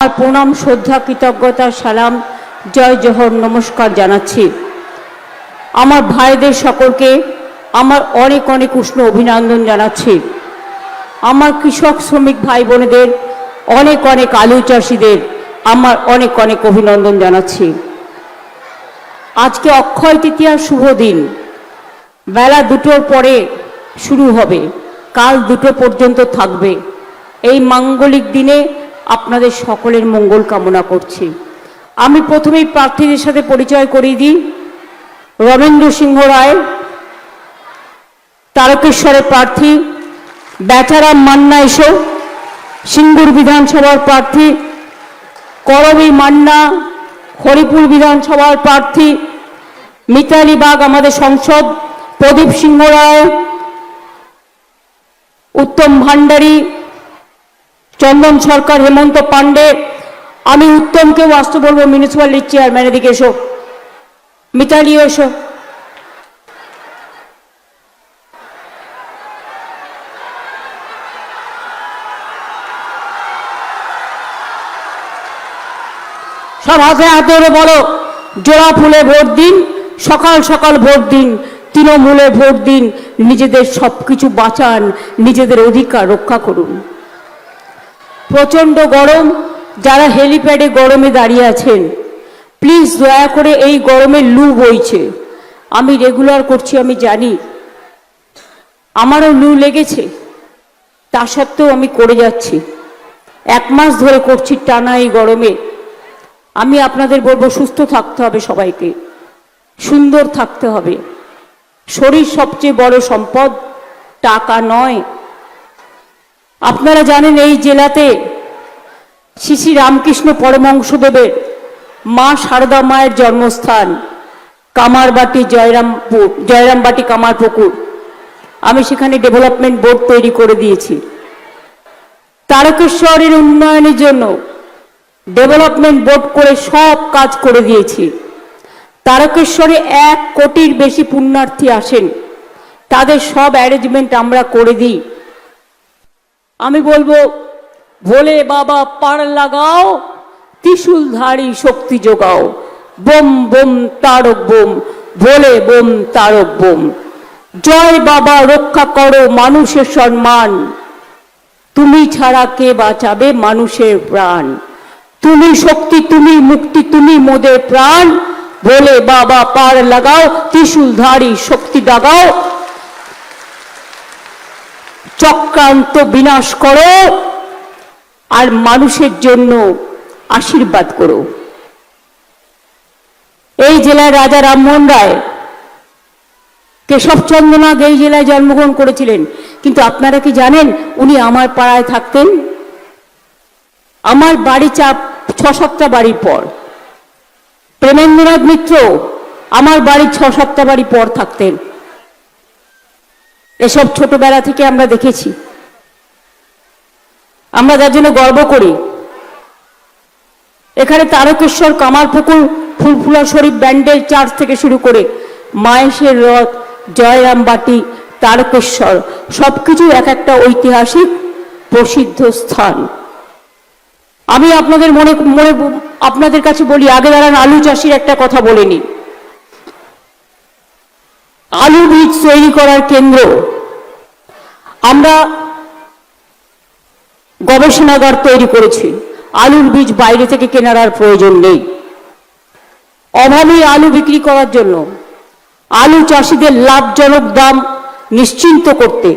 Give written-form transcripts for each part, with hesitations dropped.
আর প্রণাম শ্রদ্ধা কৃতজ্ঞতা সালাম জয় জোহর নমস্কার জানাচ্ছি। আমার ভাইদের সকলকে আমার অনেক অনেক উষ্ণ অভিনন্দন জানাচ্ছি। আমার কৃষক শ্রমিক ভাই বোনেদের অনেক অনেক আলু চাষিদের আমার অনেক অনেক অভিনন্দন জানাচ্ছি। আজকে অক্ষয় তৃতীয়ার শুভ দিন, বেলা 2টোর পরে শুরু হবে, কাল 2টো পর্যন্ত থাকবে। এই মাঙ্গলিক দিনে আপনাদের সকলের মঙ্গল কামনা করছি। আমি প্রথমেই প্রার্থীদের সাথে পরিচয় করিয়ে দিই। রমেন্দ্র সিংহ রায় তারকেশ্বরের প্রার্থী, বেচারাম মান্না এসো সিঙ্গুর বিধানসভার প্রার্থী, করবী মান্না হরিপুর বিধানসভার প্রার্থী, মিতালি বাগ আমাদের সংসদ, প্রদীপ সিংহ রায়, উত্তম ভান্ডারী, চন্দন সরকার, হেমন্ত পাণ্ডে। আমি উত্তমকেও আসতে বলবো, মিউনিসিপ্যালিটির চেয়ারম্যান, এদিকে এসো। মিতালিও এসো। সব হাতে হাতে বলো, জোড়া ফুলে ভোট দিন, সকাল সকাল ভোট দিন, তৃণমূলে ভোট দিন, নিজেদের সবকিছু বাঁচান, নিজেদের অধিকার রক্ষা করুন। প্রচণ্ড গরম, যারা হেলিপ্যাডে গরমে দাঁড়িয়ে আছেন প্লিজ দয়া করে, এই গরমে লু বইছে, আমি রেগুলার করছি, আমি জানি আমারও লু লেগেছে, তা সত্ত্বেও আমি করে যাচ্ছি। 1 মাস ধরে করছি টানা এই গরমে। আমি আপনাদের বলবো, সুস্থ থাকতে হবে, সবাইকে সুন্দর থাকতে হবে। শরীর সবচেয়ে বড় সম্পদ, টাকা নয়। আপনারা জানেন এই জেলাতে শ্রী শ্রী রামকৃষ্ণ পরমহংসদেবের মা সারদা মায়ের জন্মস্থান কামারবাটি, জয়রামবাটি কামারপুকুর। আমি সেখানে ডেভেলপমেন্ট বোর্ড তৈরি করে দিয়েছি। তারকেশ্বরের উন্নয়নের জন্য ডেভেলপমেন্ট বোর্ড করে সব কাজ করে দিয়েছি। তারকেশ্বরে 1 কোটির বেশি পুণ্যার্থী আসেন, তাদের সব অ্যারেঞ্জমেন্ট আমরা করে দিই। আমি বলবো, ভোলে বাবা পার লাগাও, ত্রিশূলধারী শক্তি যোগাও, বোম বোম তারক বোম, ভোলে বোম তারক বোম। জয় বাবা, রক্ষা করো মানুষের সম্মান, তুমি ছাড়া কে বাঁচাবে মানুষের প্রাণ, তুমি শক্তি, তুমি মুক্তি, তুমি মোদের প্রাণ, ভোলে বাবা পার লাগাও, ত্রিশূলধারী শক্তি দাগাও, চক্রান্ত বিনাশ করো, আর মানুষের জন্য আশীর্বাদ করো। এই জেলায় রাজা রামমোহন রায়, কেশবচন্দ্র নাগ এই জেলায় জন্মগ্রহণ করেছিলেন, কিন্তু আপনারা কি জানেন উনি আমার পাড়ায় থাকতেন? আমার বাড়ি 6-7টা বাড়ির পর। প্রেমেন্দ্রনাথ মিত্র আমার বাড়ির 6-7টা বাড়ি পর থাকতেন। এসব ছোটবেলা থেকে আমরা দেখেছি, আমরা যার জন্য গর্ব করি। এখানে তারকেশ্বর, কামারপুকুর, ফুলফুলা শরীফ, ব্যান্ডেল চার্চ থেকে শুরু করে মায়েশের রথ, জয়রামবাটি, তারকেশ্বর, সবকিছু এক একটা ঐতিহাসিক প্রসিদ্ধ স্থান। আমি আপনাদের আপনাদের কাছে বলি, আগে দাঁড়ান, আলু চাষির একটা কথা বলেনি। আলু বীজ তৈরি করার কেন্দ্র, আমরা গবেষণাগার তৈরি করেছি। আলুর বীজ বাইরে থেকে কেনার আর প্রয়োজন নেই। অভাবী আলু বিক্রি করার জন্য, আলু চাষিদের লাভজনক দাম নিশ্চিন্ত করতে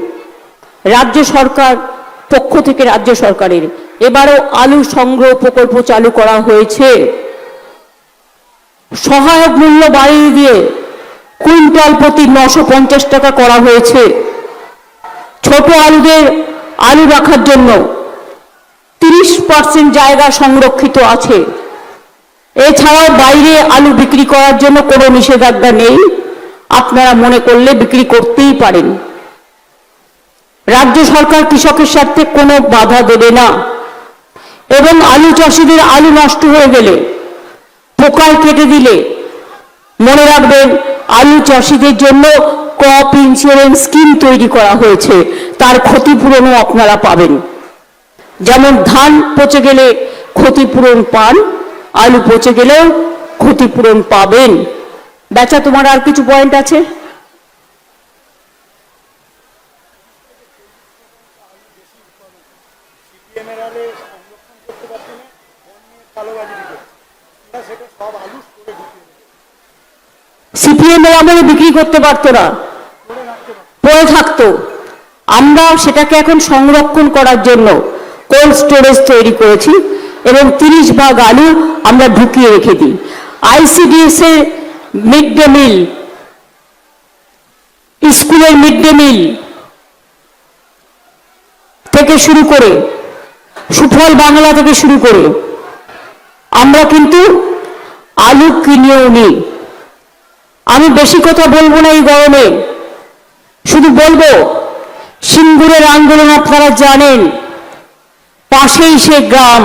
রাজ্য সরকার পক্ষ থেকে, রাজ্য সরকারের এবারও আলু সংগ্রহ প্রকল্প চালু করা হয়েছে। সহায়ক মূল্য বাড়িয়ে দিয়ে কুইন্টাল প্রতি 950 টাকা করা হয়েছে। ছোট আলুদের আলু রাখার জন্য 30% জায়গা সংরক্ষিত আছে। এছাড়াও বাইরে আলু বিক্রি করার জন্য কোনো নিষেধাজ্ঞা নেই, আপনারা মনে করলে বিক্রি করতেই পারেন। রাজ্য সরকার কৃষকের স্বার্থে কোনো বাধা দেবে না, এবং আলু চাষিদের আলু নষ্ট হয়ে গেলে, পোকায় কেটে দিলে, মনে রাখবেন আলু চাষিদের জন্য ক্রপ ইন্স্যুরেন্স স্কিম তৈরি করা হয়েছে, তার ক্ষতিপূরণও আপনারা পাবেন। যেমন ধান পচে গেলে ক্ষতিপূরণ পান, আলু পচে গেলেও ক্ষতিপূরণ পাবেন। বেচা, তোমার আর কিছু পয়েন্ট আছে? সিপিএম এর আমলে বিক্রি করতে পারতো না, পড়ে থাকতো। আমরা সেটাকে এখন সংরক্ষণ করার জন্য কোল্ড স্টোরেজ তৈরি করেছি এবং 30 ভাগ আলু আমরা ঢুকিয়ে রেখে দিই। আইসিডিএস এর মিড ডে মিল, স্কুলের মিড ডে মিল থেকে শুরু করে, সুফল বাংলা থেকে শুরু করে আমরা কিন্তু আলু কিনেও নিই। আমি বেশি কথা বলবো না এই গরমে, শুধু বলবো সিঙ্গুরের আন্দোলন আপনারা জানেন, পাশেই সে গ্রাম,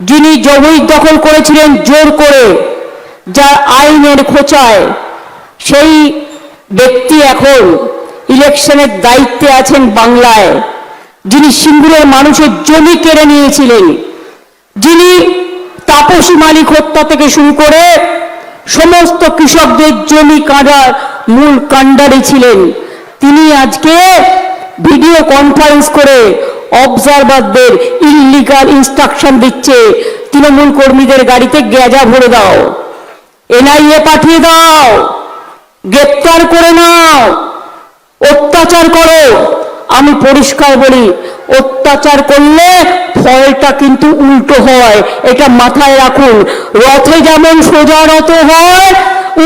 যিনি জমি দখল করেছিলেন জোর করে, যার আইনের খোঁচায়, সেই ব্যক্তি এখন ইলেকশনের দায়িত্বে আছেন বাংলায়, যিনি সিঙ্গুরের মানুষের জমি কেড়ে নিয়েছিলেন, যিনি তাপসী মালিক হত্যা থেকে শুরু করে সমস্ত কৃষকদের জমি কাটার মূল কাণ্ডারি ছিলেন, তিনি আজকে ভিডিও কনফারেন্স করে অবজারভারদের ইল্লিগাল ইনস্ট্রাকশন দিচ্ছে, তৃণমূল কর্মীদের গাড়িতে গ্যাজা ভরে দাও, এনআইএ পাঠিয়ে দাও, গ্রেপ্তার করে নাও, অত্যাচার করো। আমি পরিষ্কার বলি, অত্যাচার করলে ফলটা কিন্তু উল্টো হয়, এটা মাথায় রাখুন। রথে যেমন সোজা রথ হয়,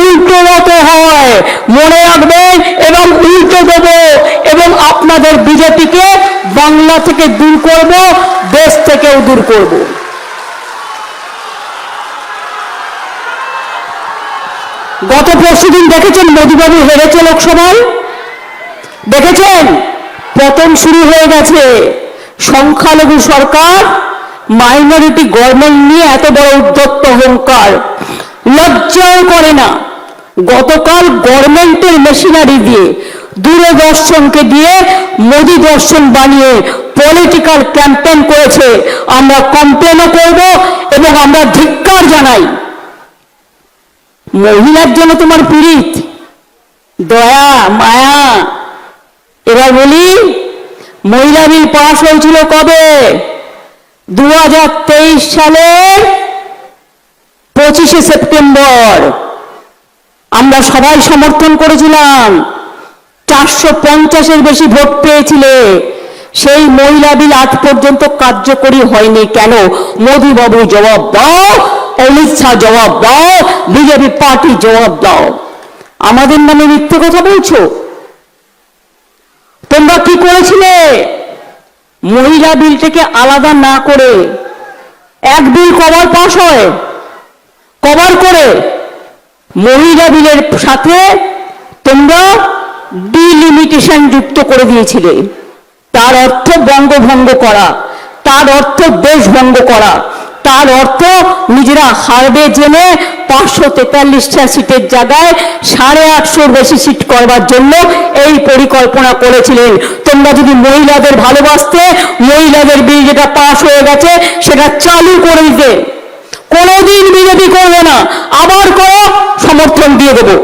উল্টো রথ হয়, মনে রাখবেন। এবং উল্টো দেব এবং আপনাদের বিজেপিকে বাংলা থেকে দূর করব, দেশ থেকেও দূর করব। গত পরশুদিন দেখেছেন মোদীবাবু হেরেছে লোকসভায়, দেখেছেন পতন শুরু হয়ে গেছে। সংখ্যালঘু সরকার, মাইনরিটি গভর্নমেন্ট নিয়ে এত বড় উদ্ধত্ত অহংকার, লজ্জাও করে না। গতকাল গভর্নমেন্টের মেশিনারি দিয়ে, দূরদর্শনকে দিয়ে মোদী দর্শন বানিয়ে পলিটিক্যাল ক্যাম্পেইন করেছে। আমরা কমপ্লেনও করব এবং আমরা ধিক্কার জানাই। মহিলার জন্য তোমার পীড়িত, দয়া মায়া। এবার বলি, মহিলা বিল পাশ হয়েছিল কবে? 2023 সালের 25শে সেপ্টেম্বর। আমরা সবাই সমর্থন করেছিলাম, 450-এর বেশি ভোট পেয়েছিলে। সেই মহিলা বিল আজ পর্যন্ত কার্যকরী হয়নি কেন? মোদী বাবু জবাব দাও, অমিত শাহ জবাব দাও, বিজেপি পার্টি জবাব দাও। আমাদের নামে মিথ্যে কথা বলছো। তোমরা কি করেছিলে? মহিলা বিলটাকে আলাদা না করে, এক বিল কভার পাস হয়, কভার করে মহিলা বিলের সাথে তোমরা ডিলিমিটেশন যুক্ত করে দিয়েছিলে। তার অর্থ বঙ্গভঙ্গ করা, তার অর্থ দেশভঙ্গ করা, তার অর্থ নিজেরা হারবে জেনে 543টা সিটের জায়গায় 850-র বেশি সিট করবার জন্য এই পরিকল্পনা করেছিলেন। তোমরা যদি মহিলাদের ভালোবাসতে, মহিলাদের বিল যেটা পাশ হয়ে গেছে সেটা চালু করে দিতে। কোনোদিন বিজেপি করবে না, আবার করো, সমর্থন দিয়ে দেবো।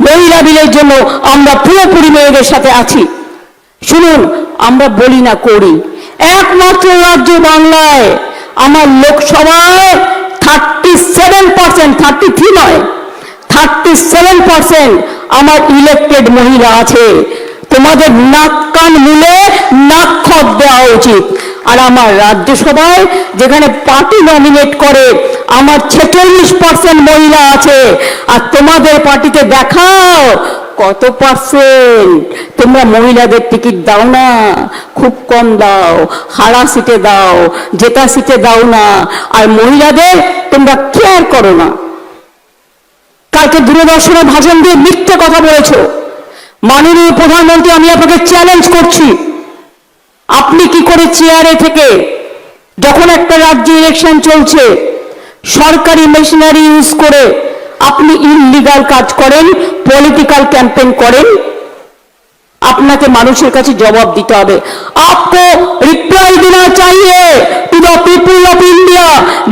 মহিলা বিলের জন্য আমরা পুরোপুরি মেয়েদের সাথে আছি। শুনুন, আমরা বলি না, করি। একমাত্র রাজ্য বাংলায় আমার লোকসভায় 37%, 33 নয়, 37% আমার ইলেক্টেড মহিলা আছে। তোমাদের নাক কান মুলে নাক খত দেওয়া উচিত। আর আমার রাজ্যসভায় যেখানে পার্টি নমিনেট করে, আমার 46% মহিলা আছে। আর তোমাদের পার্টিতে দেখাও কত পার্সেন্ট। তোমরা মহিলাদের টিকিট দাও না, খুব কম দাও, হারা সিটে দাও, জেতা সিটে দাও না। আর মহিলাদের তোমরা কেয়ার করো না। কালকে দূরদর্শনে ভাষণ দিয়ে মিথ্যে কথা বলেছ। মাননীয় প্রধানমন্ত্রী, আমি আপনাকে চ্যালেঞ্জ করছি, আপনি কি করে চেয়ারে থেকে, যখন একটা রাজ্যে ইলেকশন চলছে, সরকারি মেশিনারি ইউজ করে আপনি ইললিগাল কাজ করেন, পলিটিক্যাল ক্যাম্পেইন করেন? আপনাকে মানুষের কাছে জবাব দিতে হবে। आपको रिप्लाई देना चाहिए to the people of India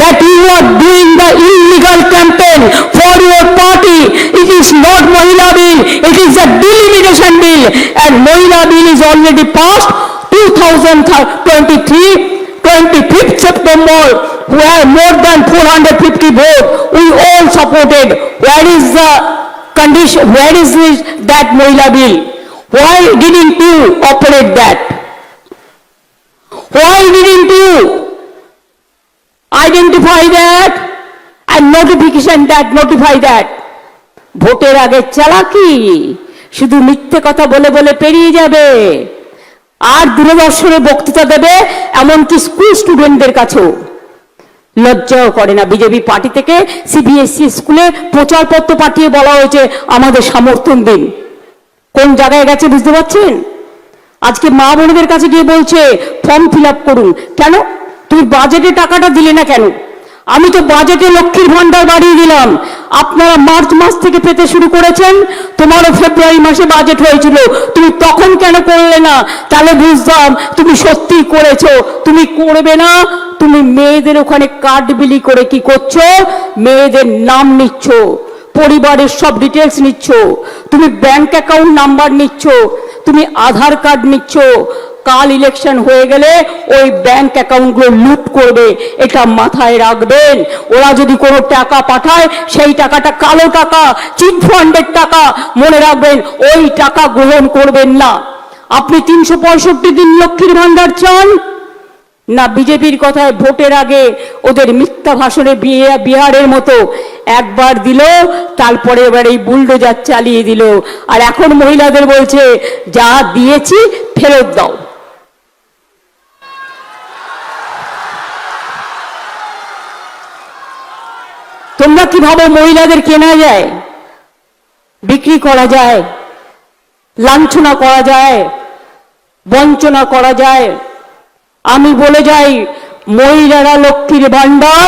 that you are doing the illegal campaign for your party. It is not Mahila bill, it is a delimitation bill, and Mahila bill is already passed 2023 25th September, where more than 450 votes we all supported. Where is the condition, where is that Mahila bill? Why didn't you operate that? Why didn't you identify that and notify that? ভোটের আগে চালাকি, শুধু মিথ্যে কথা বলে বলে পেরিয়ে যাবে, আর দূরদর্শনে বক্তৃতা দেবে, এমনকি স্কুল স্টুডেন্টদের কাছেও। লজ্জাও করে না। বিজেপি পার্টি থেকে সিবিএসই স্কুলে প্রচারপত্র পাঠিয়ে বলা হয়েছে আমাদের সমর্থন দিন। কোন জায়গায় গেছে বুঝতে পারছেন? আজকে মা বোনদের কাছে গিয়ে বলছে ফর্ম ফিল আপ করুন। কেন? তুমি বাজেটে টাকাটা দিলে না কেন? আমি তো বাজেটে লক্ষ্মীর ভান্ডার বাড়িয়ে দিলাম, আপনারা মার্চ মাস থেকে পেতে শুরু করেছেন, তোমারও ফেব্রুয়ারি মাসে বাজেট হয়েছিল, তুমি তখন কেন করলে না? তাহলে বুঝতাম তুমি সত্যি করেছো। তুমি করবে না, তুমি মেয়েদের ওখানে কার্ড বিলি করে কি করছো? মেয়েদের নাম নিচ্ছ, পরিবারের সব ডিটেলস নিচ্ছ, তুমি ব্যাংক অ্যাকাউন্ট নাম্বার নিচ্ছ, তুমি আধার কার্ড নিচ্ছ। কাল ইলেকশন হয়ে গেলে ওই ব্যাংক অ্যাকাউন্টগুলো লুট করবে, এটা মাথায় রাখবেন। ওরা যদি কোনো টাকা পাঠায় সেই টাকাটা কালো টাকা, চিট ফান্ডের টাকা, মনে রাখবেন ওই টাকা গ্রহণ করবেন না। আপনি 365 দিন লক্ষ্মীর ভান্ডার চান না? বিজেপির কথায় ভোটের আগে ওদের মিথ্যা ভাষণে বিহারের মতো একবার দিল, তারপরে এবার এই বুলডোজার চালিয়ে দিল, আর এখন মহিলাদের বলছে যা দিয়েছি ফেরত দাও। তোমরা কি ভাবো মহিলাদের কেনা যায়, বিক্রি করা যায়, লাঞ্ছনা করা যায়, বঞ্চনা করা যায়? আমি বলে যাই, মহিলারা লক্ষ্মীর ভান্ডার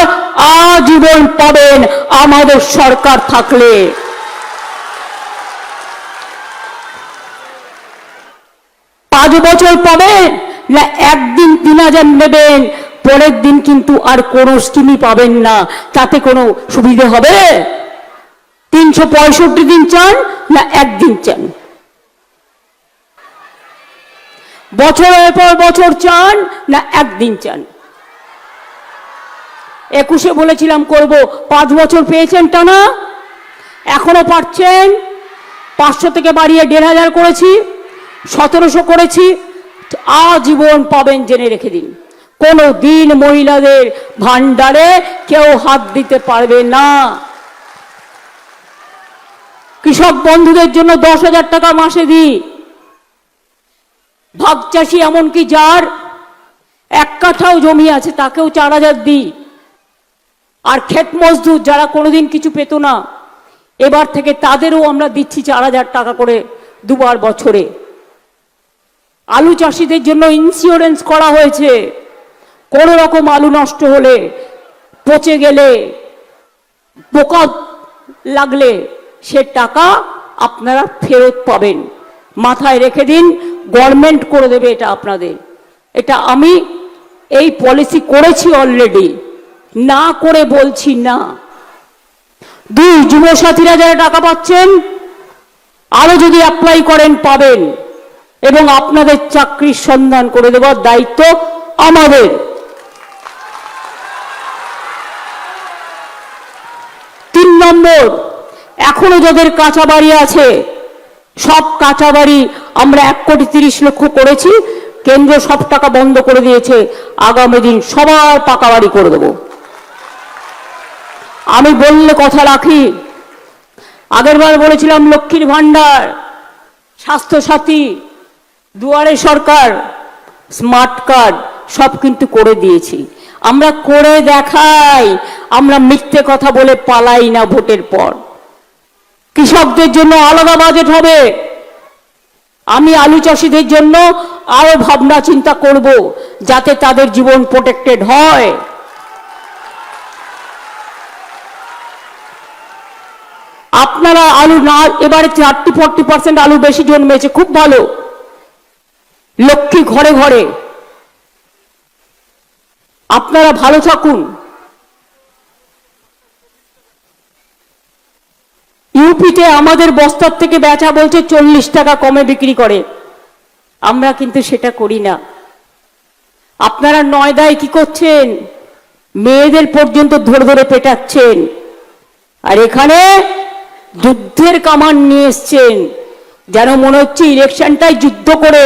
আজীবন পাবেন আমাদের সরকার থাকলে। 5 বছর পাবেন না একদিন 3000 নেবেন, পরের দিন কিন্তু আর কোনো স্কিমই পাবেন না। তাতে কোনো সুবিধে হবে? 365 দিন চান না একদিন চান? বছরের পর বছর চান না একদিন চান? 21-এ বলেছিলাম করব, 5 বছর পেয়েছেন টানা, এখনো পাচ্ছেন। 500 থেকে বাড়িয়ে 1500 করেছি, 1700 করেছি, আজীবন পাবেন, জেনে রেখে দিন। কোনো দিন মহিলাদের ভান্ডারে কেউ হাত দিতে পারবে না। কৃষক বন্ধুদের জন্য 10,000 টাকা মাসে দিই। ভাগ চাষি এমনকি যার 1 কাঠাও জমি আছে তাকেও 4,000 দিই। আর ক্ষেত মজদুর যারা কোনোদিন কিছু পেত না, এবার থেকে তাদেরও আমরা দিচ্ছি 4,000 টাকা করে দুবার বছরে। আলু চাষিদের জন্য ইন্স্যুরেন্স করা হয়েছে, কোনো রকম আলু নষ্ট হলে, পচে গেলে, পোকা লাগলে সে টাকা আপনারা ফেরত পাবেন। মাথায় রেখে দিন, গভর্নমেন্ট করে দেবে এটা আপনাদের। এটা আমি এই পলিসি করেছি অলরেডি, না করে বলছি না। 2 যুবসাথীরা যারা টাকা পাচ্ছেন আরো যদি অ্যাপ্লাই করেন পাবেন, এবং আপনাদের চাকরির সন্ধান করে দেওয়ার দায়িত্ব আমাদের। 3 নম্বর, এখনো যাদের কাঁচা বাড়ি আছে সব কাঁচা বাড়ি আমরা 1,30,00,000 করেছি, কেন্দ্র সব টাকা বন্ধ করে দিয়েছে। আগামী দিন সবার পাকা বাড়ি করে দেব। আমি বললে কথা রাখি, আগেরবার বলেছিলাম লক্ষ্মীর ভান্ডার, স্বাস্থ্যসাথী, দুয়ারে সরকার, স্মার্ট কার্ড সব কিন্তু করে দিয়েছি। আমরা করে দেখাই, আমরা মিথ্যে কথা বলে পালাই না ভোটের পর। কৃষকদের জন্য আলাদা বাজেট হবে। আমি আলু চাষিদের জন্য আরো ভাবনা চিন্তা করব যাতে তাদের জীবন প্রোটেক্টেড হয়। আপনারা আলু না, এবারে 30-40% আলু বেশি জন্মেছে, খুব ভালো, লক্ষ্মী ঘরে ঘরে। আপনারা ভালো থাকুন। ইউপিতে আমাদের বস্তার থেকে বেচা বলছে 40 টাকা কমে বিক্রি করে, আমরা কিন্তু সেটা করি না। আপনারা নয়দায় কি করছেন? মেয়েদের পর্যন্ত ধরে ধরে পেটাচ্ছেন, আর এখানে যুদ্ধের কামান নিয়ে এসছেন, যেন মনে হচ্ছে ইলেকশনটাই যুদ্ধ করে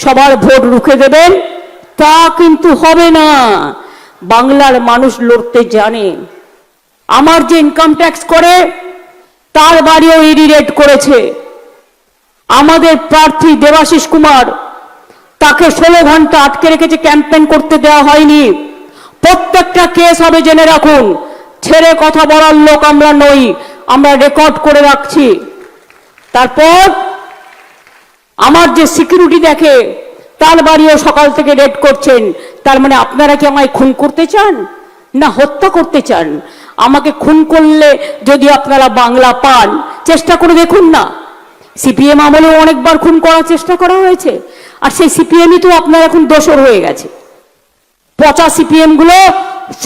সবার ভোট রুখে দেবেন। তা কিন্তু হবে না। বাংলার মানুষ লড়তে জানে। আমার যে ইনকাম ট্যাক্স করে তার বাড়িও ইডি রেড করেছে। আমাদের প্রার্থী দেবাশিস কুমার, তাকে 16 ঘন্টা আটকে রেখেছে, ক্যাম্পেইন করতে দেওয়া হয়নি। প্রত্যেকটা কেস হবে, জেনে রাখুন। ছেড়ে কথা বলার লোক আমরা নই, আমরা রেকর্ড করে রাখছি। তারপর আমার যে সিকিউরিটি দেখে তার বাড়িও সকাল থেকে রেড করছেন। তার মানে আপনারা কি আমায় খুন করতে চান না হত্যা করতে চান? আমাকে খুন করলে যদি আপনারা বাংলা পান, চেষ্টা করে দেখুন না। সিপিএম আমলেও অনেকবার খুন করার চেষ্টা করা হয়েছে, আর সেই সিপিএমই তো আপনার এখন দোসর হয়ে গেছে। পচা সিপিএম গুলো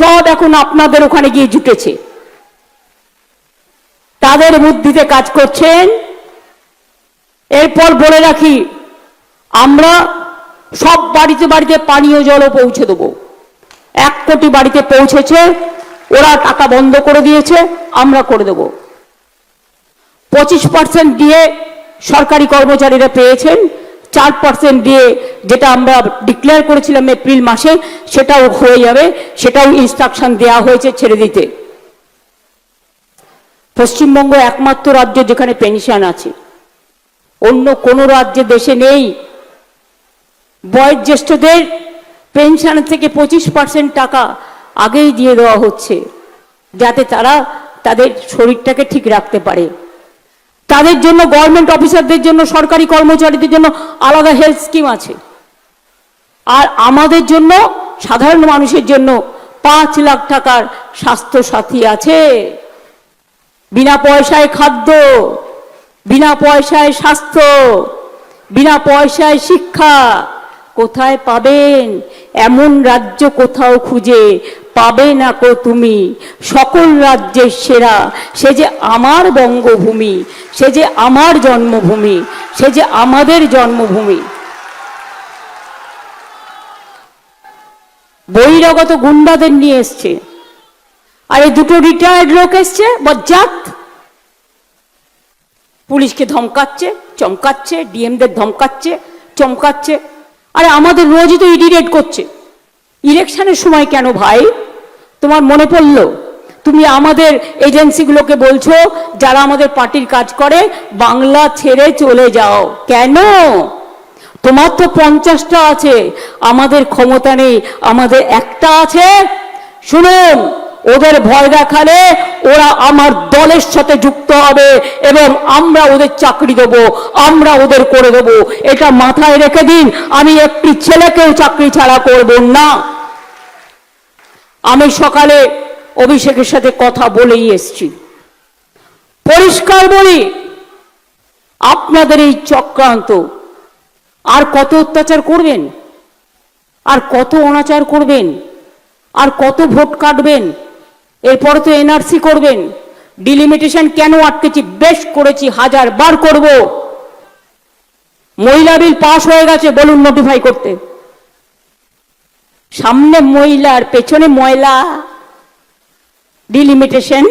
সব এখন আপনাদের ওখানে গিয়ে জুটেছে, তাদের বুদ্ধিতে কাজ করছেন। এরপর বলে রাখি, আমরা সব বাড়িতে বাড়িতে পানীয় জলও পৌঁছে দেবো। 1 কোটি বাড়িতে পৌঁছেছে, ওরা টাকা বন্ধ করে দিয়েছে, আমরা করে দেব। 25% দিয়ে সরকারি কর্মচারীরা পেয়েছেন, 4% দিয়ে যেটা আমরা ডিক্লেয়ার করেছিলাম এপ্রিল মাসে, সেটাও হয়ে যাবে। সেটাও ইনস্ট্রাকশন দেওয়া হয়েছে ছেড়ে দিতে। পশ্চিমবঙ্গ একমাত্র রাজ্য যেখানে পেনশন আছে, অন্য কোনো রাজ্যে দেশে নেই। বয়োজ্যেষ্ঠদের পেনশন থেকে 25% টাকা আগেই দিয়ে দেওয়া হচ্ছে, যাতে তারা তাদের শরীরটাকে ঠিক রাখতে পারে। তাদের জন্য, গভর্নমেন্ট অফিসারদের জন্য, সরকারি কর্মচারীদের জন্য আলাদা হেলথ স্কিম আছে। আর আমাদের জন্য, সাধারণ মানুষের জন্য 5 লাখ টাকার স্বাস্থ্য সাথী আছে। বিনা পয়সায় খাদ্য, বিনা পয়সায় স্বাস্থ্য, বিনা পয়সায় শিক্ষা। কোথায় পাবেন? এমন রাজ্য কোথাও খুঁজে পাবে না কো তুমি। সকল রাজ্যের সেরা, সে যে আমার বঙ্গভূমি, সে যে আমার জন্মভূমি, সে যে আমাদের জন্মভূমি। বহিরাগত গুন্ডাদের নিয়ে এসছে, আর এই 2টো রিটায়ার্ড লোক এসছে বজ্জাত, পুলিশকে ধমকাচ্ছে, চমকাচ্ছে, ডিএমদের ধমকাচ্ছে, চমকাচ্ছে। আরে আমাদের রোজই তো ইডি রেড করছে। ইলেকশনের সময় কেন ভাই তোমার মনে পড়লো? তুমি আমাদের এজেন্সিগুলোকে বলছো, যারা আমাদের পার্টির কাজ করে, বাংলা ছেড়ে চলে যাও। কেন? তোমার তো 50টা আছে, আমাদের ক্ষমতা নেই, আমাদের একটা আছে। শুনুন, ওদের ভয় দেখালে ওরা আমার দলের সাথে যুক্ত হবে এবং আমরা ওদের চাকরি দেব, আমরা ওদের করে দেব। এটা মাথায় রেখে দিন। আমি একটি ছেলেকেও চাকরি ছাড়া করব না। আমি সকালে অভিষেকের সাথে কথা বলেই এসছি। পরিষ্কার বলি, আপনাদের এই চক্রান্ত আর কত অত্যাচার করবেন, আর কত অনাচার করবেন, আর কত ভোট কাটবেন? এরপরে তো এনআরসি করবেন। ডিলিমিটেশন কেন আটকেছি? বেশ করেছি, 1000 বার করব। মহিলা বিল পাস হয়ে গেছে, বলুন নোটিফাই করতে। সামনে মহিলার পেছনে ময়লা। ডিলিমিটেশন,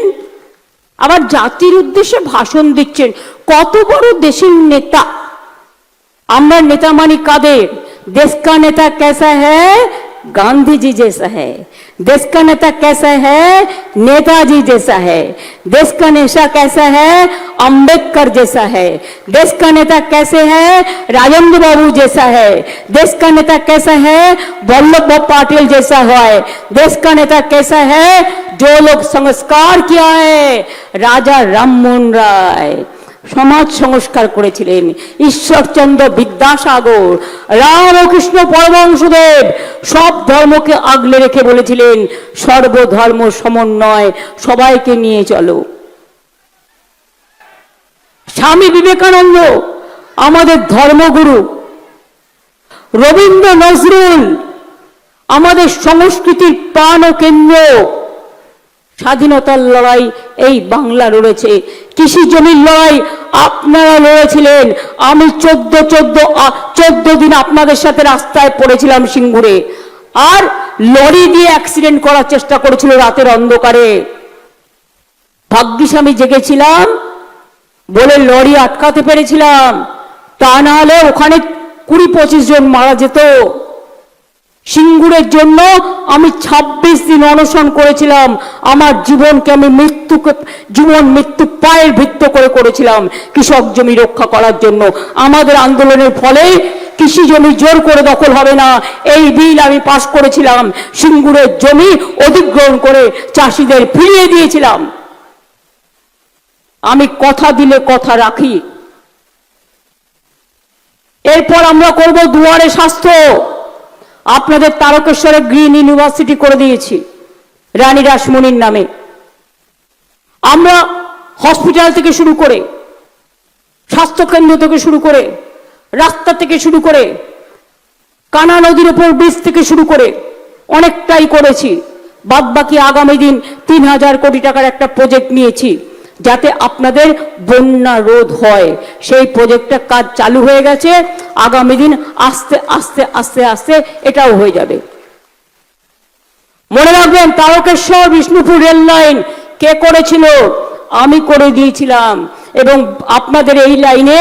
আবার জাতির উদ্দেশ্যে ভাষণ দিচ্ছেন। কত বড় দেশের নেতা! আমরা नेता मानी काদের? देश का नेता कैसा है? गांधी जी जैसा है। देश का नेता कैसा है? नेताजी जैसा है। देश का नेता कैसा है? अंबेडकर जैसा है। देश का नेता कैसे है? राजेंद्र बाबू जैसा है। देश का नेता कैसा है? वल्लभ भाई पटेल जैसा है। देश का नेता कैसा है? जो लोग संस्कार किया है, राजा राममोहन राय সমাজ সংস্কার করেছিলেন, ঈশ্বরচন্দ্র বিদ্যাসাগর, রামকৃষ্ণ পরমহংসদেব সব ধর্মকে আগলে রেখে বলেছিলেন সর্বধর্ম সমন্বয়, সবাইকে নিয়ে চলো। স্বামী বিবেকানন্দ আমাদের ধর্মগুরু, রবীন্দ্র নজরুল আমাদের সংস্কৃতির প্রাণ ও কেন্দ্র। স্বাধীনতার লড়াই এই বাংলা লড়েছে, কৃষি জমির লড়াই আপনারা লড়েছিলেন। আমি 14 দিন আপনাদের সাথে রাস্তায় পড়েছিলাম সিঙ্গুরে, আর লরি দিয়ে অ্যাক্সিডেন্ট করার চেষ্টা করেছিল রাতের অন্ধকারে। ভাগ্যিস আমি জেগেছিলাম বলে লরি আটকাতে পেরেছিলাম, তা না হলে ওখানে 20-25 জন মারা যেত। সিঙ্গুরের জন্য আমি 26 দিন অনশন করেছিলাম। আমার জীবনকে আমি জীবন মৃত্যু পায়ের ভিত্ত করে করেছিলাম কৃষক জমি রক্ষা করার জন্য। আমাদের আন্দোলনের ফলে কৃষি জমি জোর করে দখল হবে না, এই বিল আমি পাশ করেছিলাম। সিঙ্গুরের জমি অধিগ্রহণ করে চাষিদের ফিরিয়ে দিয়েছিলাম। আমি কথা দিলে কথা রাখি। এরপর আমরা করব দুয়ারে স্বাস্থ্য। আপনাদের তারকেশ্বরে গ্রিন ইউনিভার্সিটি করে দিয়েছি রানী রাসমণির নামে। আমরা হসপিটাল থেকে শুরু করে, স্বাস্থ্যকেন্দ্র থেকে শুরু করে, রাস্তা থেকে শুরু করে, কানা নদীর উপর ব্রিজ থেকে শুরু করে অনেকটাই করেছি। বাদ বাকি আগামী দিন 3000 কোটি টাকার একটা প্রজেক্ট নিয়েছি যাতে আপনাদের বন্যা রোধ হয়। সেই প্রজেক্টের কাজ চালু হয়ে গেছে, আগামী দিন আস্তে আস্তে আস্তে আস্তে এটাও হয়ে যাবে। মনে রাখবেন, তারকেশ্বর বিষ্ণুপুর রেল লাইন কে করেছিল? আমি করে দিয়েছিলাম। এবং আপনাদের এই লাইনে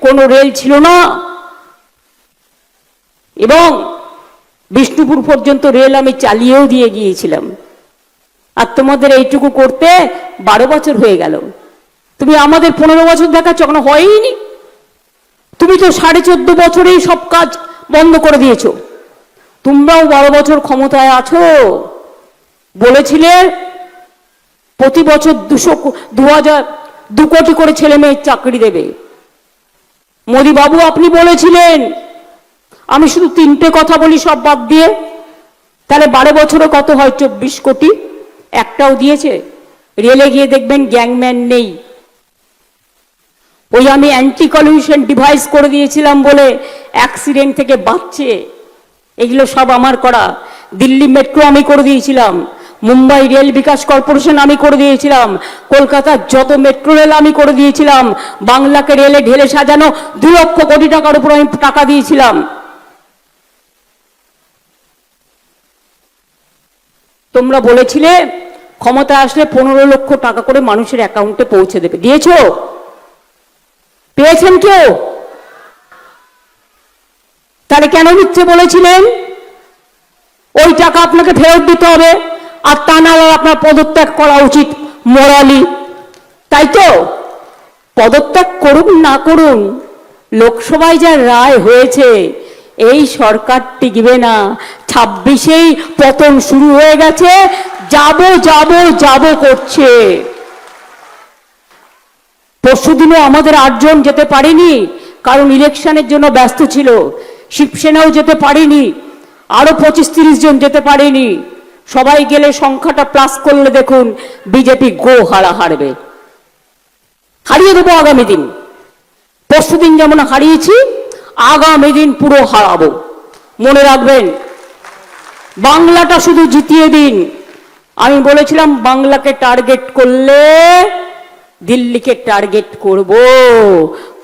কোনো রেল ছিল না, এবং বিষ্ণুপুর পর্যন্ত রেল আমি চালিয়েও দিয়ে গিয়েছিলাম। আর তোমাদের এইটুকু করতে 12 বছর হয়ে গেল। তুমি আমাদের 15 বছর দেখাচ্ছ, এখনো হয়নি। তুমি তো 14.5 বছরেই সব কাজ বন্ধ করে দিয়েছ। তোমরাও 12 বছর ক্ষমতায় আছো। বলেছিলে প্রতি বছর 2 কোটি করে ছেলে মেয়ের চাকরি দেবে। মোদি বাবু আপনি বলেছিলেন। আমি শুধু 3টে কথা বলি সব বাদ দিয়ে, তাহলে 12 বছরে কত হয়? 24 কোটি। একটাও দিয়েছে? রেলে গিয়ে দেখবেন গ্যাংম্যান নেই। ওই আমি অ্যান্টি কলিউশন ডিভাইস করে দিয়েছিলাম বলে অ্যাক্সিডেন্ট থেকে বাঁচছে। এগুলো সব আমার করা। দিল্লি মেট্রো আমি করে দিয়েছিলাম, মুম্বাই রেল বিকাশ কর্পোরেশন আমি করে দিয়েছিলাম, কলকাতার যত মেট্রো রেল আমি করে দিয়েছিলাম। বাংলাকে রেলে ঢেলে সাজানো 2 লক্ষ কোটি টাকার উপর আমি টাকা দিয়েছিলাম। তোমরা বলেছিলে ক্ষমতা আসলে 15 লক্ষ টাকা করে মানুষের অ্যাকাউন্টে পৌঁছে দেবে। দিয়েছো? পেয়েছেন কেউ? তাহলে কেন মিথ্যে বলেছিলেন? ওই টাকা আপনাকে ফেরত দিতে হবে, আর তা না হলে আপনার পদত্যাগ করা উচিত মোরালি। তাই তো? পদত্যাগ করুন না করুন, লোকসভায় যা রায় হয়েছে, এই সরকার টিকবে না। 26-এই পতন শুরু হয়ে গেছে, যাব করছে। পরশুদিনও আমাদের 8 জন যেতে পারেনি, কারণ ইলেকশনের জন্য ব্যস্ত ছিল। শিবসেনাও যেতে পারেনি, আরো 25-30 জন যেতে পারেনি। সবাই গেলে সংখ্যাটা প্লাস করলে দেখুন বিজেপি হারবে। হারিয়ে দেবো আগামী দিন। পরশুদিন যেমন হারিয়েছি, আগামী দিন পুরো হারাবো। মনে রাখবেন, বাংলাটা শুধু জিতিয়ে দিন। আমি বলেছিলাম বাংলাকে টার্গেট করলে দিল্লিকে টার্গেট করব।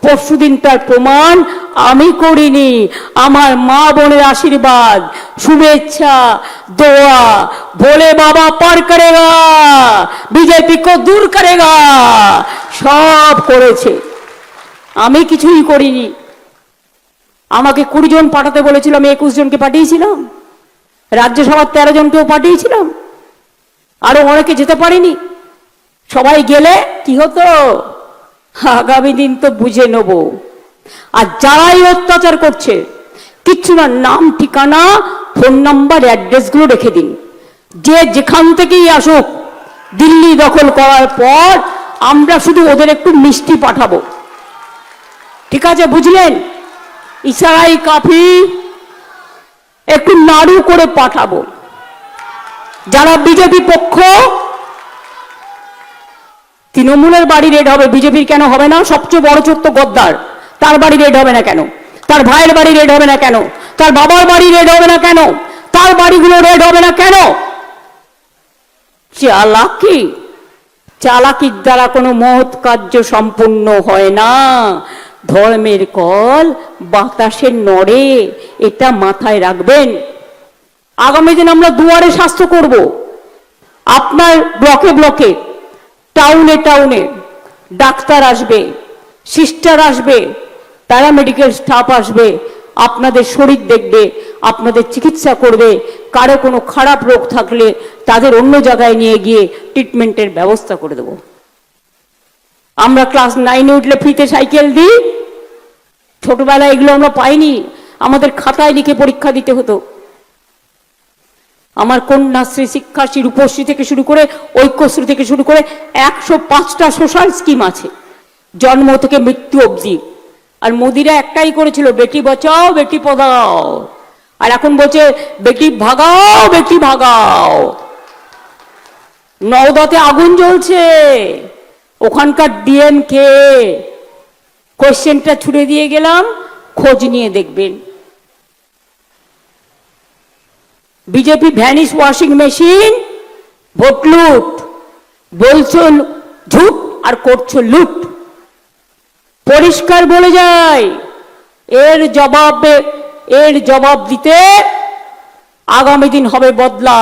পরশুদিন তার প্রমাণ আমি করিনি। আমার মা বোনের আশীর্বাদ, শুভেচ্ছা, দোয়া, ভোলে বাবা পার করেগা, বিজেপি কো দূর করেগা, সব করেছে। আমি কিছুই করিনি। আমাকে 20 জন পাঠাতে বলেছিল, আমি 21 জনকে পাঠিয়েছিলাম। রাজ্যসভার 13 জনকেও পাঠিয়েছিলাম, আরো অনেকে যেতে পারেনি। সবাই গেলে কি হতো? আগামী দিন তো বুঝে নেব। আর যারাই অত্যাচার করছে, কিচ্ছু না, নাম ঠিকানা ফোন নাম্বার অ্যাড্রেসগুলো রেখে দিন। যে যেখান থেকেই আসুক, দিল্লি দখল করার পর আমরা শুধু ওদের একটু মিষ্টি পাঠাবো। ঠিক আছে, বুঝলেন? ইশারাই কাফি, একটু নাড়ু করে পাঠাবো। যারা বিজেপি পক্ষ, তৃণমূলের বাড়ি রেড হবে, বিজেপির কেন হবে না? সবচেয়ে বড় চোর তো গদ্দার, তার বাড়ি রেড হবে না কেন? তার ভাইয়ের বাড়ি রেড হবে না কেন? তার বাবার বাড়ি রেড হবে না কেন? তার বাড়িগুলো রেড হবে না কেন? চালাকি, চালাকির দ্বারা কোনো মহৎ কার্য সম্পূর্ণ হয় না। ধর্মের কল বাতাসে নড়ে, এটা মাথায় রাখবেন। আগামী দিন আমরা দুয়ারে স্বাস্থ্য করব। আপনার ব্লকে ব্লকে, টাউনে টাউনে ডাক্তার আসবে, সিস্টার আসবে, প্যারামেডিক্যাল স্টাফ আসবে, আপনাদের শরীর দেখবে, আপনাদের চিকিৎসা করবে। কারো কোনো খারাপ রোগ থাকলে তাদের অন্য জায়গায় নিয়ে গিয়ে ট্রিটমেন্টের ব্যবস্থা করে দেব। আমরা ক্লাস 9-এ উঠলে ফ্রিতে সাইকেল দিই। ছোটবেলায় এগুলো আমরা পাইনি, আমাদের খাতায় লিখে পরীক্ষা দিতে হতো। আমার কন্যাশ্রী, শিক্ষাশ্রী, রূপশ্রী থেকে শুরু করে ঐক্যশ্রী থেকে শুরু করে 105টা সোশ্যাল স্কিম আছে, জন্ম থেকে মৃত্যু অবধি। আর মোদিরা একটাই করেছিল, বেটি বাঁচাও বেটি পড়াও। আর এখন বলছে বেটি ভাগাও বেটি ভাগাও। নওদাতে আগুন জ্বলছে, ওখানকার ডিএম কে? কোশ্চেনটা ছুড়ে দিয়ে গেলাম, খোঁজ নিয়ে দেখবেন। BJP vanish washing machine, vote লুট, বলছো ঝুট আর করছো লুট। পরিষ্কার বলে যায়, এর জবাব দিতে আগামী দিন হবে বদলা,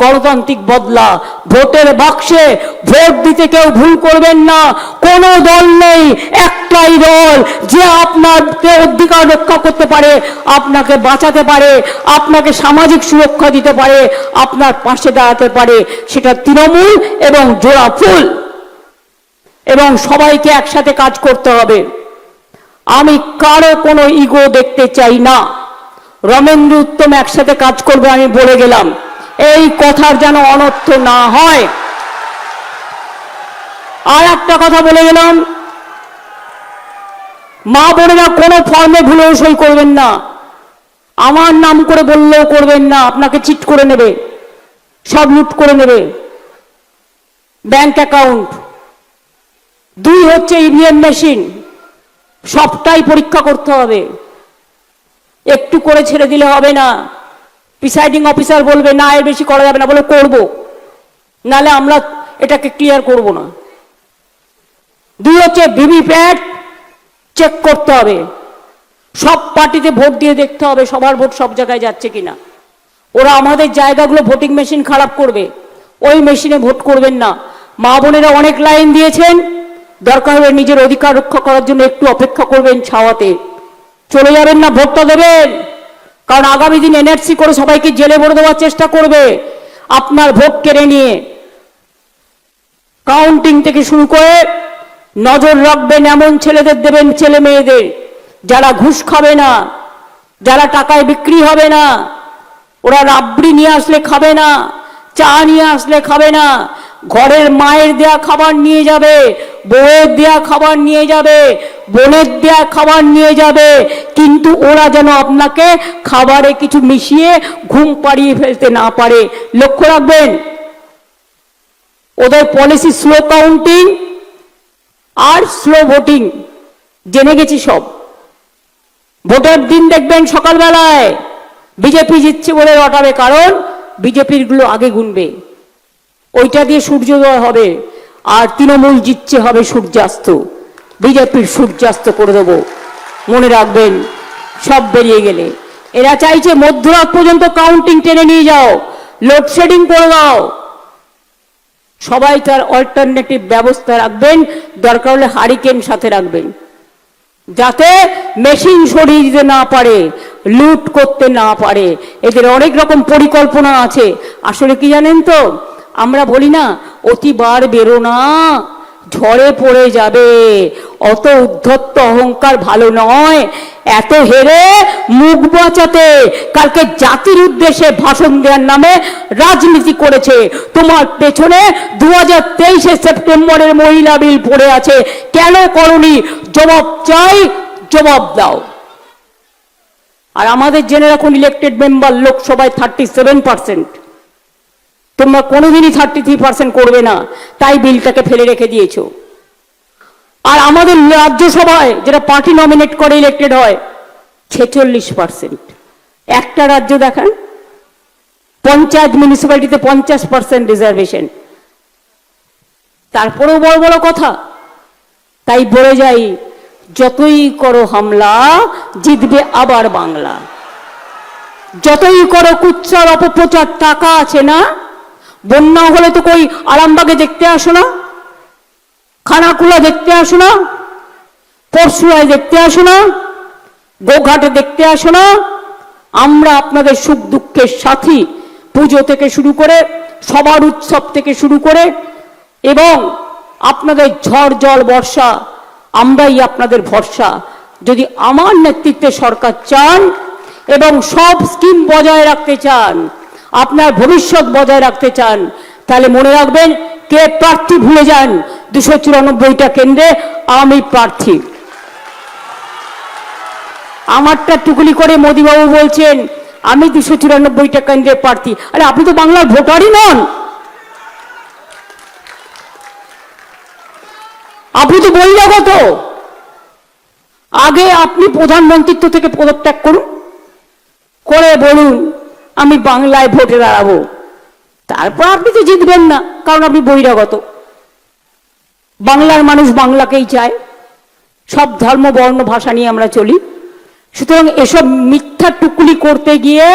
গণতান্ত্রিক বদলা। ভোটের বাক্সে ভোট দিতে কেউ ভুল করবেন না। কোনো দল নেই, একটাই দল যে আপনার অধিকার রক্ষা করতে পারে, আপনাকে বাঁচাতে পারে, আপনাকে সামাজিক সুরক্ষা দিতে পারে, আপনার পাশে দাঁড়াতে পারে, সেটা তৃণমূল এবং জোড়া ফুল। এবং সবাইকে একসাথে কাজ করতে হবে। আমি কারো কোনো ইগো দেখতে চাই না। রমেন্দ্র উত্তম একসাথে কাজ করবে, আমি বলে গেলাম। এই কথার যেন অনর্থ না হয়। আর একটা কথা বলে গেলাম, মা বোনেরা কোনো ফর্মে ভুলেও সই করবেন না। আমার নাম করে বললেও করবেন না, আপনাকে চিট করে নেবে, সব লুট করে নেবে। ব্যাংক অ্যাকাউন্ট, 2 হচ্ছে ইভিএম মেশিন, সবটাই পরীক্ষা করতে হবে। একটু করে ছেড়ে দিলে হবে না। প্রিসাইডিং অফিসার বলবে না এর বেশি করা যাবে না, বলে করব, নালে আমরা এটাকে ক্লিয়ার করব না। 2 হচ্ছে ভিভিপ্যাট চেক করতে হবে। সব পার্টিতে ভোট দিয়ে দেখতে হবে সবার ভোট সব জায়গায় যাচ্ছে কিনা। ওরা আমাদের জায়গাগুলো ভোটিং মেশিন খারাপ করবে, ওই মেশিনে ভোট করবেন না। মা বোনেরা অনেক লাইন দিয়েছেন, দরকার হলে নিজের অধিকার রক্ষা করার জন্য একটু অপেক্ষা করবেন, ছাওয়াতে চলে যাবেন না, ভোটটা দেবেন। কারণ আগামী দিন এনআরসি করে সবাইকে জেলে ভরে দেওয়ার চেষ্টা করবে আপনার ভোট কেড়ে নিয়ে। কাউন্টিং থেকে শুরু করে নজর রাখবেন, এমন ছেলেদের দেবেন, ছেলে মেয়েদের যারা ঘুষ খাবে না, যারা টাকায় বিক্রি হবে না। ওরা রাবড়ি নিয়ে আসলে খাবে না, চা নিয়ে আসলে খাবে না, ঘরের মায়ের দেয়া খাবার নিয়ে যাবে, বউয়ের দেয়া খাবার নিয়ে যাবে, বোনের দেয়া খাবার নিয়ে যাবে। কিন্তু ওরা যেন আপনাকে খাবারে কিছু মিশিয়ে ঘুম পাড়িয়ে ফেলতে না পারে, লক্ষ্য রাখবেন। ওদের পলিসি স্লো কাউন্টিং আর স্লো ভোটিং, জেনে গেছি সব। ভোটের দিন দেখবেন সকালবেলায় বিজেপি জিতছে বলে রটাবে, কারণ বিজেপির গুলো আগে গুনবে, ওইটা দিয়ে সূর্যোদয় হবে। আর তৃণমূল জিতছে হবে সূর্যাস্ত, বিজেপির সূর্যাস্ত করে দেবো, মনে রাখবেন। সব বেরিয়ে গেলে এরা চাইছে মধ্যরাত পর্যন্ত কাউন্টিং টেনে নিয়ে যাও, লোডশেডিং করে দাও। সবাই তার অল্টারনেটিভ ব্যবস্থা রাখবেন, দরকার হলে হারিকেন সাথে রাখবেন, যাতে মেশিন সরিয়ে দিতে না পারে, লুট করতে না পারে। এদের অনেক রকম পরিকল্পনা আছে। আসলে কি জানেন তো, আমরা বলি না অতিবার বেরো না, ঝড়ে পড়ে যাবে। অত উদ্ধত্ত অহংকার ভালো নয়। এত হেরে মুখ বাঁচাতে কালকে জাতির উদ্দেশ্যে ভাষণ দেওয়ার নামে রাজনীতি করেছে। তোমার পেছনে 2023 সেপ্টেম্বরের মহিলা বিল পড়ে আছে, কেন করনি? জবাব চাই, জবাব দাও। আর আমাদের জেনে রাখুন, ইলেক্টেড মেম্বার লোকসভায় 37%, তোমরা কোনোদিনই 33% করবে না, তাই বিলটাকে ফেলে রেখে দিয়েছো। আর আমাদের রাজ্যসভায় যেটা পার্টি নমিনেট করে ইলেক্টেড হয়, 46%। একটা রাজ্য দেখান, পঞ্চায়েত মিউনিসিপ্যালিটিতে 50% রিজার্ভেশন। তারপরেও বড় বড় কথা। তাই বলে যাই, যতই করো হামলা জিতবে আবার বাংলা। যতই করো কুচ্চার অপপ্রচার, টাকা আছে না? বন্যা হলে তো কই আরামবাগে দেখতে আসো না, খানাকুলা দেখতে আসো না, পরশুরায় দেখতে আসো না, গোঘাটে দেখতে আসো না? আমরা আপনাদের সুখ দুঃখের সাথী, পুজো থেকে শুরু করে সবার উৎসব থেকে শুরু করে, এবং আপনাদের ঝড় জল বর্ষা আমরাই আপনাদের ভরসা। যদি আমার নেতৃত্বে সরকার চান এবং সব স্কিম বজায় রাখতে চান, আপনার ভবিষ্যৎ বজায় রাখতে চান, তাহলে মনে রাখবেন, কে প্রার্থী ভুলে যান, 294টা কেন্দ্রে আমি প্রার্থী। আমারটা টুকুলি করে মোদিবাবু বলছেন আমি 294টা কেন্দ্রে প্রার্থী। আরে আপনি তো বাংলার ভোটারই নন, আপনি তো বহিরাগত। আগে আপনি প্রধানমন্ত্রিত্ব থেকে পদত্যাগ করুন, করে বলুন আমি বাংলায় ভোটে দাঁড়াবো। তারপর আপনি তো জিতবেন না, কারণ আপনি বহিরাগত। বাংলার মানুষ বাংলাকেই চায়, সব ধর্ম বর্ণ ভাষা নিয়ে আমরা চলি। সুতরাং এসব মিথ্যা টুকুলি করতে গিয়ে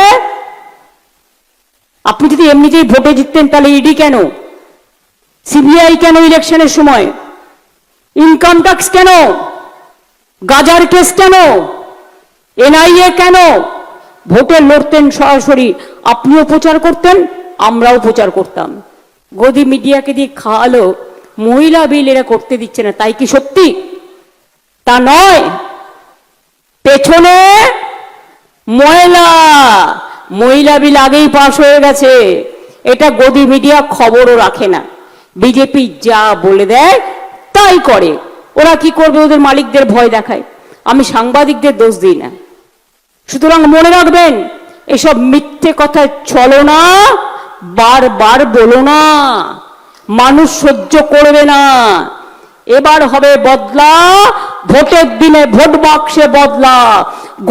আপনি যদি এমনিতেই ভোটে জিততেন, তাহলে ইডি কেন, সিবিআই কেন ইলেকশনের সময়, ইনকাম ট্যাক্স কেন, গাজার কেস কেন, এনআইএ কেন? ভোটে লড়তেন সরাসরি, আপনিও প্রচার করতেন, আমরাও প্রচার করতাম। গদি মিডিয়াকে দিয়ে খাওয়ালো মহিলা বিল এরা করতে দিচ্ছে না, তাই কি সত্যি? তা নয়, পেছনে মহিলা বিল আগেই পাশ হয়ে গেছে। এটা গদি মিডিয়া খবরও রাখে না, বিজেপি যা বলে দেয় তাই করে। ওরা কি করবে, ওদের মালিকদের ভয় দেখায়। আমি সাংবাদিকদের দোষ দিই না। সুতরাং মনে রাখবেন, এসব মিথ্যে কথা চলো না, বারবার বলো না, মানুষ সহ্য করবে না। এবার হবে বদলা, ভোটের দিনে ভোট বাক্সে বদলা,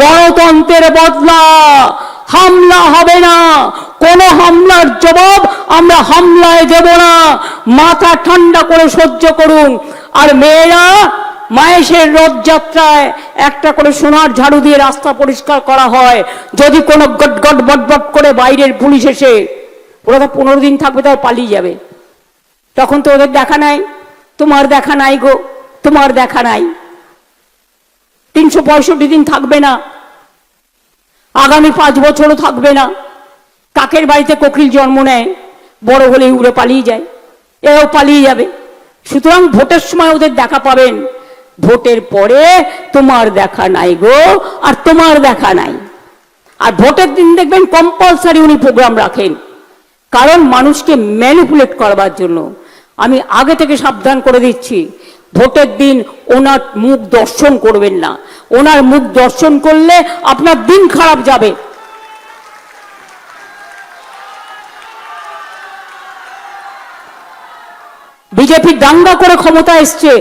গণতন্ত্রের বদলা। হামলা হবে না, কোন হামলার জবাব আমরা হামলায় দেব না। মাথা ঠান্ডা করে সহ্য করুন। আর মেয়েরা মায়েশের রথযাত্রায় একটা করে সোনার ঝাড়ু দিয়ে রাস্তা পরিষ্কার করা হয়। যদি কোনো গটগট বটবট করে বাইরের পুলিশ এসে, ওরা তো 15 দিন থাকবে, তার পালিয়ে যাবে, তখন তো ওদের দেখা নাই। তোমার দেখা নাই গো, তোমার দেখা নাই। 365 দিন থাকবে না, আগামী 5 বছরও থাকবে না। কাকের বাড়িতে কোকিল জন্ম নেয়, বড় হলে উড়ে পালিয়ে যায়, এও পালিয়ে যাবে। সুতরাং ভোটের সময় ওদের দেখা পাবেন, ভোটের পরে তোমার দেখা নাই গো, আর তোমার দেখা নাই। আর ভোটের দিন দেখবেন কম্পালসারি উনি প্রোগ্রাম রাখেন, কারণ মানুষকে ম্যানিপুলেট করবার জন্য। আমি আগে থেকে সাবধান করে দিচ্ছি, ভোটের দিন ওনার মুখ দর্শন করবেন না। ওনার মুখ দর্শন করলে আপনার দিন খারাপ যাবে। বিজেপি দাঙ্গা করে ক্ষমতা এসছে,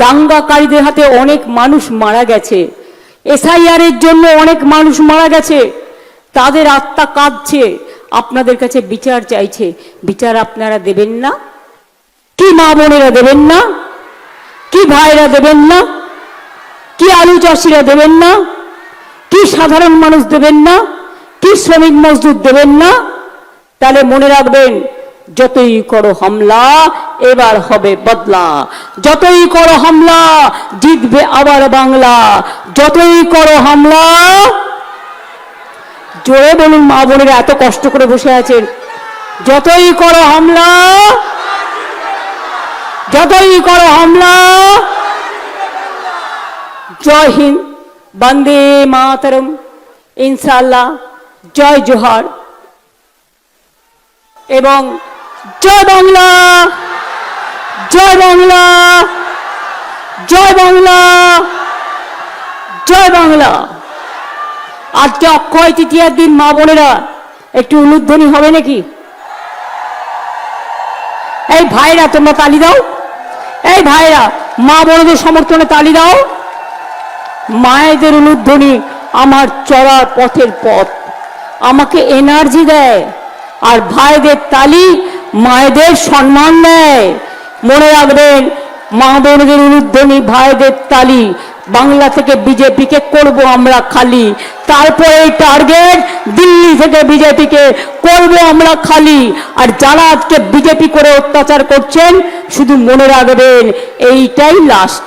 দাঙ্গাকারীদের হাতে অনেক মানুষ মারা গেছে, এসআইআর এর জন্য অনেক মানুষ মারা গেছে, তাদের আত্মা কাঁদছে, আপনাদের কাছে বিচার চাইছে। বিচার আপনারা দেবেন না? কি মা বোনেরা দেবেন না? কি ভাইরা দেবেন না? কি আলু চাষিরা দেবেন না? কি সাধারণ মানুষ দেবেন না? কি শ্রমিক মজদুর দেবেন না? তাহলে মনে রাখবেন, যতই করো হামলা এবার হবে বদলা। যতই করো হামলা জিতবে আবার বাংলা। যতই করো হামলা, জোরে বলুন মা বোনেরা, এত কষ্ট করে বসে আছেন। যতই করো হামলা, যতই করো হামলা। জয় হিন্দ, বন্দে মাতরম, ইনশাআল্লাহ, জয় জোহার এবং জয় বাংলা, জয় বাংলা, জয় বাংলা, জয় বাংলা। আজকে অক্ষয় তৃতীয়ার দিন, মা বোনেরা একটু উলুধ্বনি হবে নাকি? এই ভাইরা তোমরা তালি দাও, এই ভাইরা মা বোনদের সমর্থনে তালি দাও। মায়েদের উলুধ্বনি আমার চলার পথের পথ, আমাকে এনার্জি দেয়। আর ভাইদের তালি মায়েদের সম্মান দেয়। মনে রাখবেন, মা বোনদের উলুধ্বনি, ভাইদের তালি। বাংলা থেকে বিজেপিকে করব আমরা খালি, তারপরে টার্গেট দিল্লি থেকে বিজেপিকে করব আমরা খালি। আর যারা আজকে বিজেপি করে অত্যাচার করছেন, শুধু মনে রাখবেন এইটাই লাস্ট,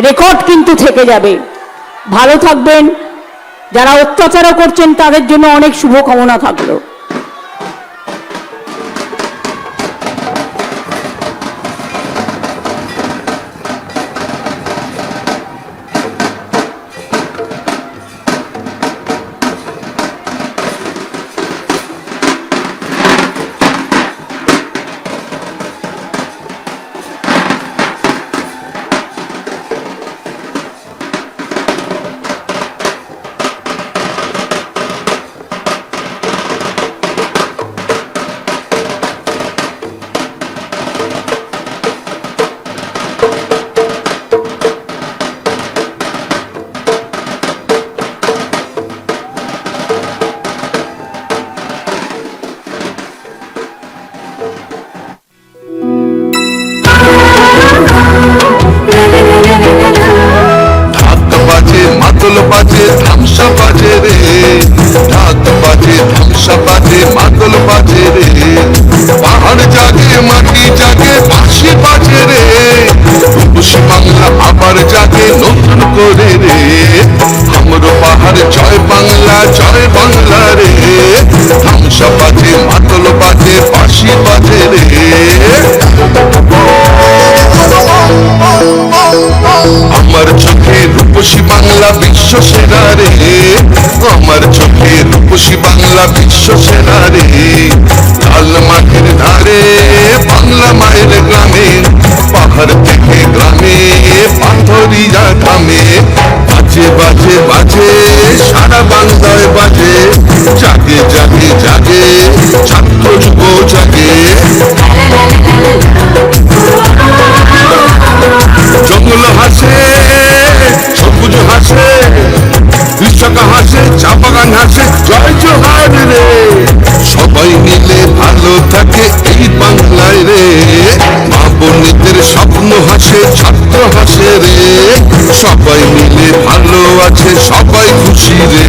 রেকর্ড কিন্তু থেকে যাবে। ভালো থাকবেন। যারা অত্যাচারও করছেন তাদের জন্য অনেক শুভকামনা থাকলো। মাদল বাজে ধামসা বাজে রে, ঢাক বাজে ধামসা বাজে মাদল বাজে রে, পাহাড় জাগে মাটি জাগে বাঁশি বাজে রে, রূপসী বাংলা আবার জাগে নতুন করে রে, আমরো পাহাড় জয় বাংলা রে, ধামসা বাজে মাদল বাজে বাঁশি বাজে রে। আমার চোখে রূপসী বাংলা বিশ্ব সেরা রে, আমার চোখে রূপসী বাংলা বিশ্ব সেরা রে, লাল মাঠের ধারে বাংলা মায়ের গ্রামে, পাহাড় থেকে গ্রামে পাথরিয়া থামে, বাজে বাজে বাজে সারা বাংলায় বাজে, জাগে জাগে জাগে ছাত্র যুব জাগে। জঙ্গল হাসে সবুজ হাসে, কৃষক হাসে চা বাগান হাসে, জয় জোহার রে, সবাই মিলে ভালো থাকে এই বাংলায় রে, মা বোনদের স্বপ্ন হাসে ছাত্র হাসে রে, সবাই মিলে ভালো আছে সবাই খুশি রে,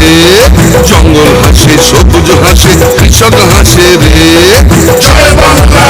জঙ্গল হাসে সবুজ হাসে কৃষক হাসে রে, জয় বাংলা।